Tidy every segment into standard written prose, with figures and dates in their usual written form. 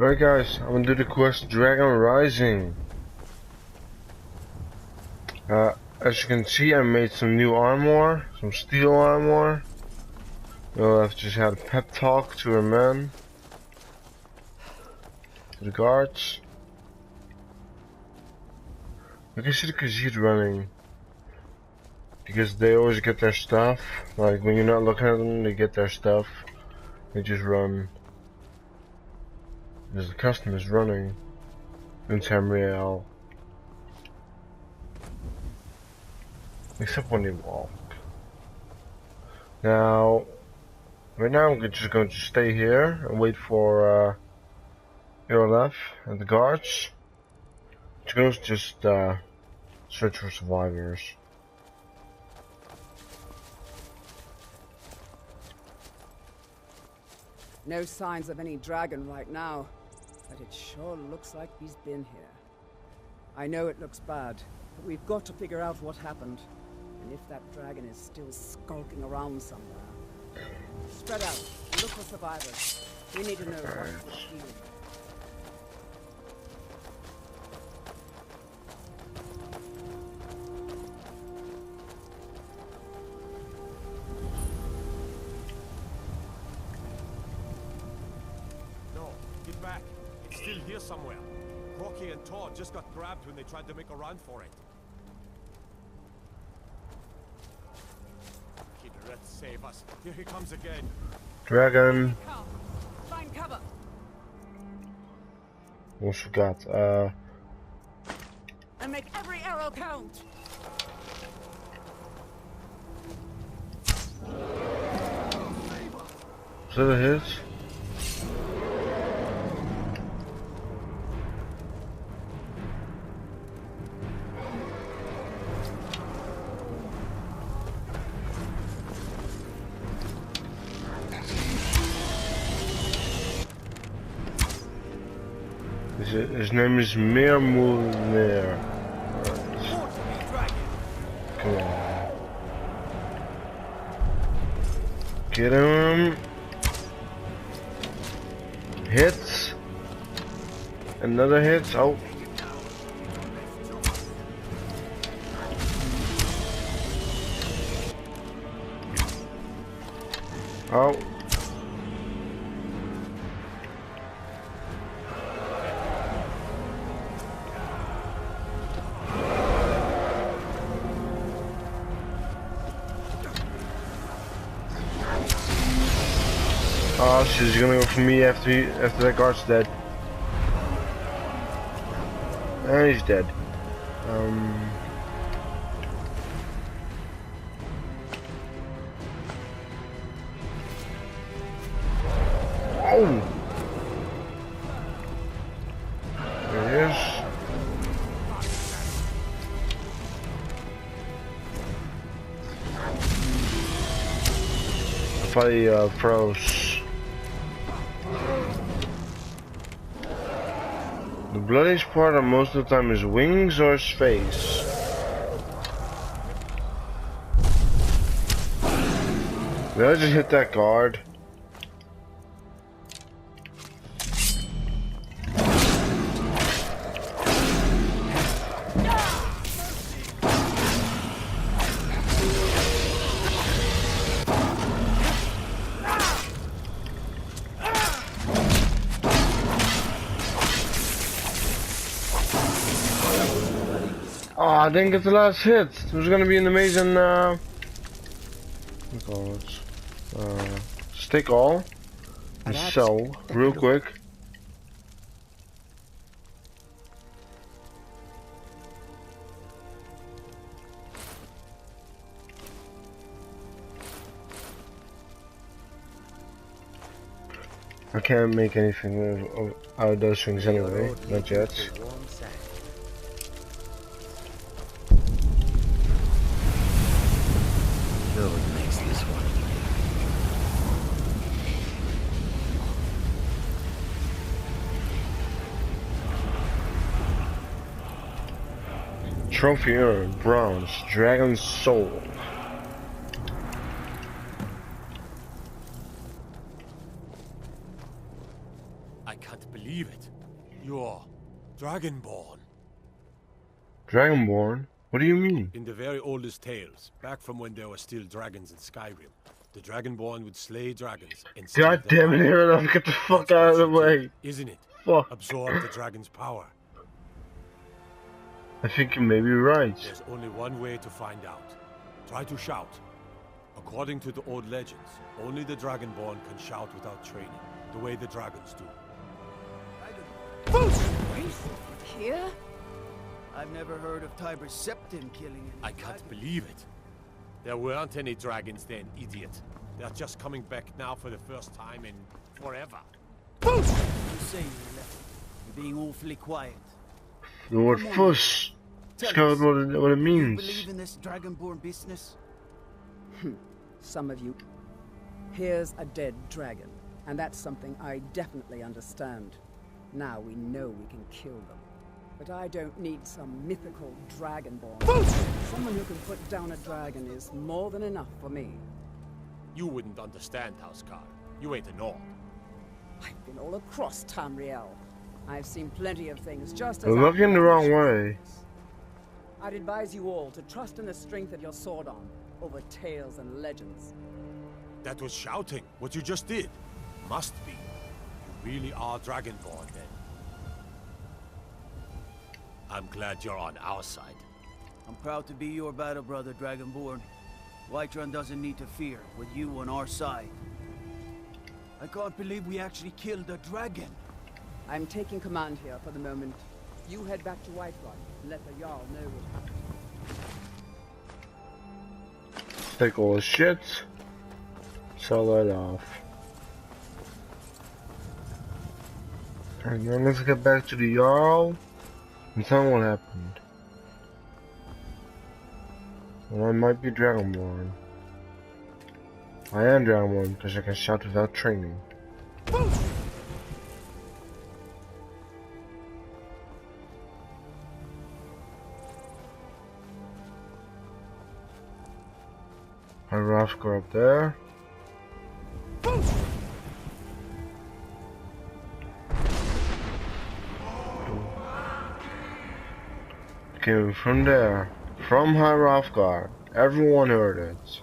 Alright guys, I'm gonna do the quest Dragon Rising. As you can see, I made some new armor, some steel armor. I've just had a pep talk to our men, to the guards. You can see the Khajiit running, because they always get their stuff. Like when you're not looking at them, they get their stuff. They just run. Because the custom is running in Tamriel. Except when they walk. Now, right now I'm just going to stay here and wait for Irolef and the guards to go just search for survivors. No signs of any dragon right now, but it sure looks like he's been here. I know it looks bad, but we've got to figure out what happened. And if that dragon is still skulking around somewhere. Spread out, look for survivors. We need to know what's the deal. No, get back. It's still here somewhere. Rocky and Todd just got grabbed when they tried to make a run for it. Let's save us. Here he comes again. Dragon. Find cover. Almost forgot. And make every arrow count. Is that a hit? His name is Mirmulnir. Come on. Get him. Hits. Another hit. Oh. Oh. Oh, she's gonna go for me after that guard's dead. And he's dead. Oh! There he is. I thought he froze. The bloodiest part of most of the time is wings or his face. Did I just hit that guard? Oh, I didn't get the last hit. It was gonna be an amazing, what do you call it? Stick all. And sell, real quick. I can't make anything out of those things anyway, not yet. Makes this one. Trophy earned, bronze, dragon soul. I can't believe it. You're Dragonborn. Dragonborn? What do you mean? In the very oldest tales, back from when there were still dragons in Skyrim, the Dragonborn would slay dragons and steal God their damn it, power. Aaron, get the fuck That's out of what the you way. did, isn't it? Fuck. Absorb the dragon's power. I think you may be right. There's only one way to find out. Try to shout. According to the old legends, only the Dragonborn can shout without training, the way the dragons do. Here? I've never heard of Tiber's Septim killing I can't believe it. There weren't any dragons then, idiot. They're just coming back now for the first time in forever. You say you left. You're being awfully quiet. The word fuss. Tell Scout us, what it You means. believe in this Dragonborn business? Some of you. Here's a dead dragon, and that's something I definitely understand. Now we know we can kill them. But I don't need some mythical dragonborn. Someone who can put down a dragon is more than enough for me. You wouldn't understand, Housecar. You ain't a Norn. I've been all across Tamriel. I've seen plenty of things just as You're looking the wrong way. I'd advise you all to trust in the strength of your sword arm over tales and legends. That was shouting, what you just did. Must be. You really are Dragonborn, then. I'm glad you're on our side. I'm proud to be your battle brother, Dragonborn. Whiterun doesn't need to fear with you on our side. I can't believe we actually killed a dragon. I'm taking command here for the moment. You head back to Whiterun and let the Jarl know what happened. Take all the shit. Sell that off. And then let's get back to the Jarl and tell him what happened. Well, I might be Dragonborn. I am Dragonborn because I can shout without training. I Rafka up there. Came from there, from High Hrothgar. Everyone heard it.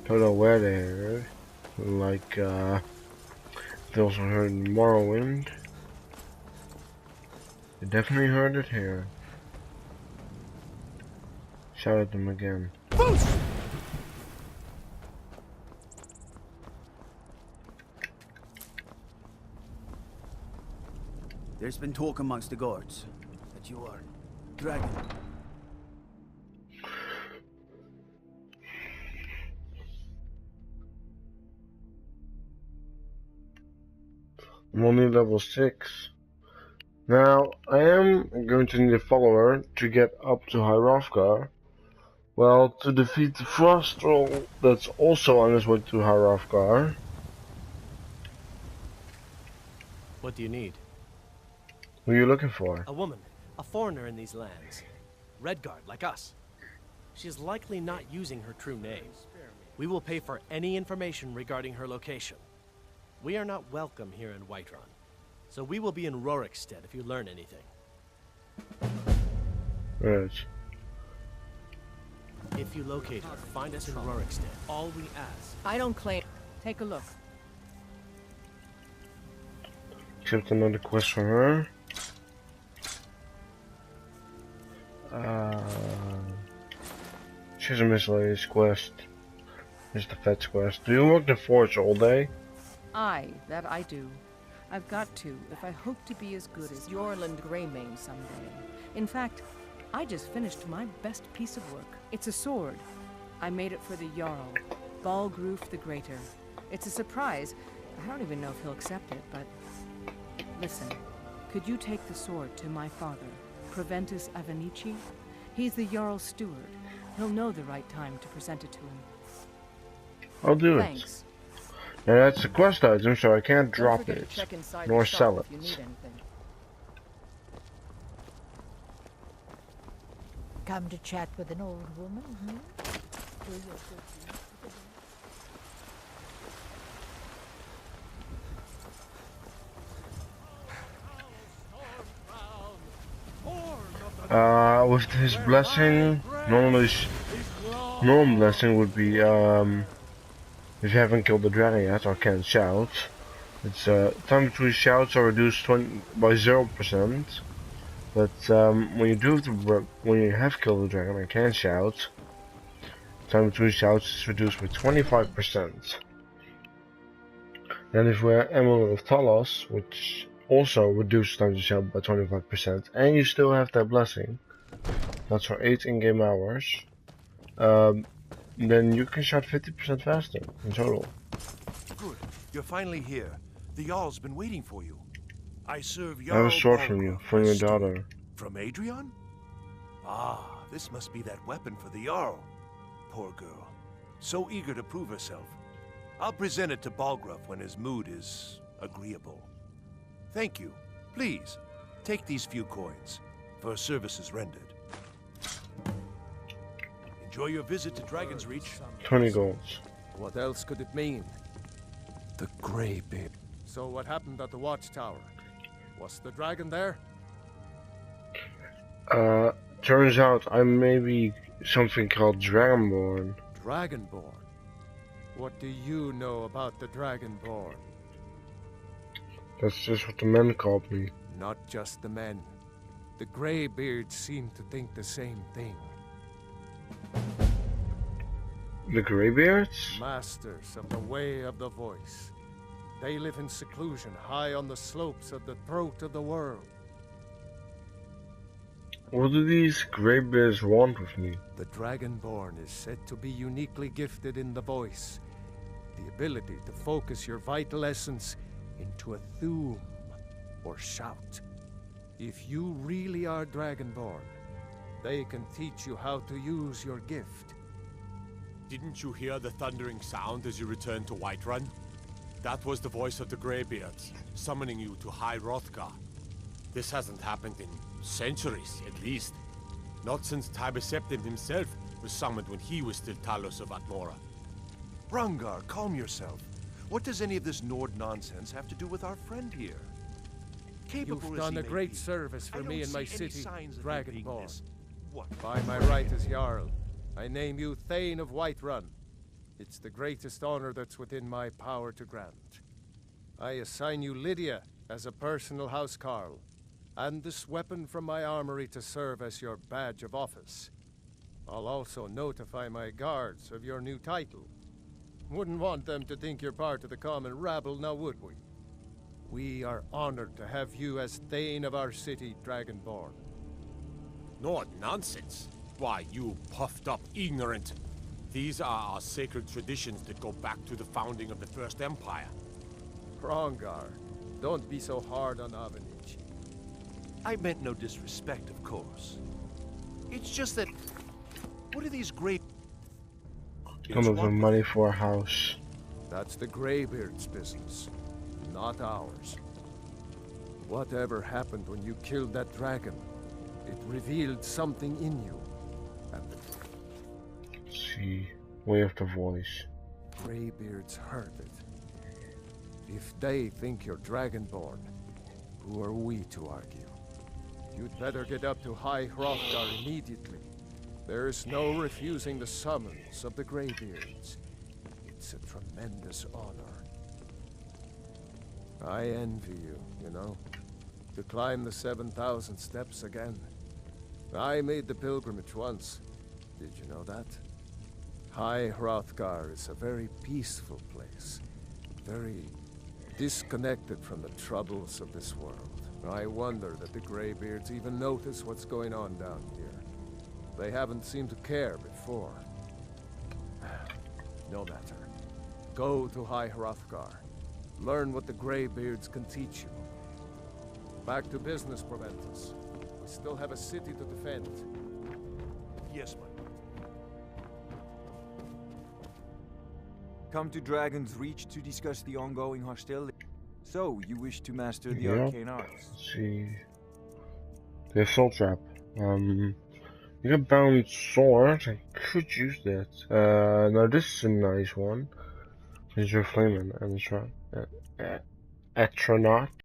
Don't know where they heard it. Like, they also heard in Morrowind. They definitely heard it here. Shout at them again. There's been talk amongst the guards that you are dragon. I'm only level 6. Now, I am going to need a follower to get up to High Hrothgar. Well, to defeat the Frost Troll that's also on his way to High Hrothgar. What do you need? Who are you looking for? A woman. A foreigner in these lands. Redguard, like us. She is likely not using her true name. We will pay for any information regarding her location. We are not welcome here in Whiterun, so we will be in Rorikstead if you learn anything. Right. If you locate her, find us in Rorikstead. All we ask. I don't claim. Take a look. Accept another quest from her. She's a miscellaneous quest. Here's the fetch quest. Do you work the forge all day? Aye, that I do. I've got to, if I hope to be as good as Yorland Greymane someday. In fact, I just finished my best piece of work. It's a sword. I made it for the Jarl, Balgruf the Greater. It's a surprise. I don't even know if he'll accept it, but... Listen, could you take the sword to my father, Proventus Avenici? He's the Jarl's steward. He'll know the right time to present it to him. I'll do it. Thanks. Now that's a quest item, so I can't drop Don't forget it, to check inside nor the shop sell if you it. need anything. Come to chat with an old woman, hmm? Do your good deeds. With his blessing, normal blessing would be if you haven't killed the dragon yet or can't shout. It's time between shouts are reduced by 0%. But when you have killed the dragon and can shout, time between shouts is reduced by 25%. Then if we have Amulet of Talos, which also reduces time to shout by 25%, and you still have that blessing, that's for 8 in-game hours, then you can shout 50% faster in total. Good, you're finally here. The Jarl's been waiting for you. I serve I have a Jarl sword from you, from your daughter. From Adrian? Ah, this must be that weapon for the Jarl. Poor girl. So eager to prove herself. I'll present it to Balgruuf when his mood is agreeable. Thank you. Please, take these few coins for services rendered. Enjoy your visit to Dragon's Reach. 20 golds. What else could it mean? The Greybeard. So what happened at the watchtower? Was the dragon there? Turns out I may be something called Dragonborn. Dragonborn? What do you know about the Dragonborn? That's just what the men called me. Not just the men. The Greybeards seem to think the same thing. The Greybeards? Masters of the Way of the Voice. They live in seclusion high on the slopes of the throat of the world. What do these Greybeards want with me? The Dragonborn is said to be uniquely gifted in the voice. The ability to focus your vital essence into a thum, or shout. If you really are Dragonborn, they can teach you how to use your gift. Didn't you hear the thundering sound as you returned to Whiterun? That was the voice of the Greybeards, summoning you to High Hrothgar. This hasn't happened in centuries, at least. Not since Tiber Septim himself was summoned when he was still Talos of Atmora. Rangar, calm yourself. What does any of this Nord nonsense have to do with our friend here? Capable You've as done he a may great be, service for I me don't and my see any city, signs of you being Dragonborn. this- What? By my right as Jarl, I name you Thane of Whiterun. It's the greatest honor that's within my power to grant. I assign you Lydia as a personal housecarl, and this weapon from my armory to serve as your badge of office. I'll also notify my guards of your new title. Wouldn't want them to think you're part of the common rabble, now would we? We are honored to have you as Thane of our city, Dragonborn. No nonsense. Why, you puffed up ignorant. These are our sacred traditions that go back to the founding of the First Empire. Hrongar, don't be so hard on Avenich. I meant no disrespect, of course. It's just that... What are these great... Come up with money for a house. That's the Greybeard's business, not ours. Whatever happened when you killed that dragon, it revealed something in you. And the Let's see. Way of the voice. Greybeards heard it. If they think you're Dragonborn, who are we to argue? You'd better get up to High Hrothgar immediately. There's no refusing the summons of the Greybeards. It's a tremendous honor. I envy you, you know, to climb the 7,000 steps again. I made the pilgrimage once. Did you know that? High Hrothgar is a very peaceful place. Very disconnected from the troubles of this world. I wonder that the Greybeards even notice what's going on down here. They haven't seemed to care before. No matter. Go to High Hrothgar. Learn what the Greybeards can teach you. Back to business, Proventus. We still have a city to defend. Yes, my... Come to Dragon's Reach to discuss the ongoing hostility. So, you wish to master the Yeah. arcane arts? Let's see. The assault trap. You got bound sword. I could use that. Now this is a nice one. Is your flaming and it's right. Atronaut.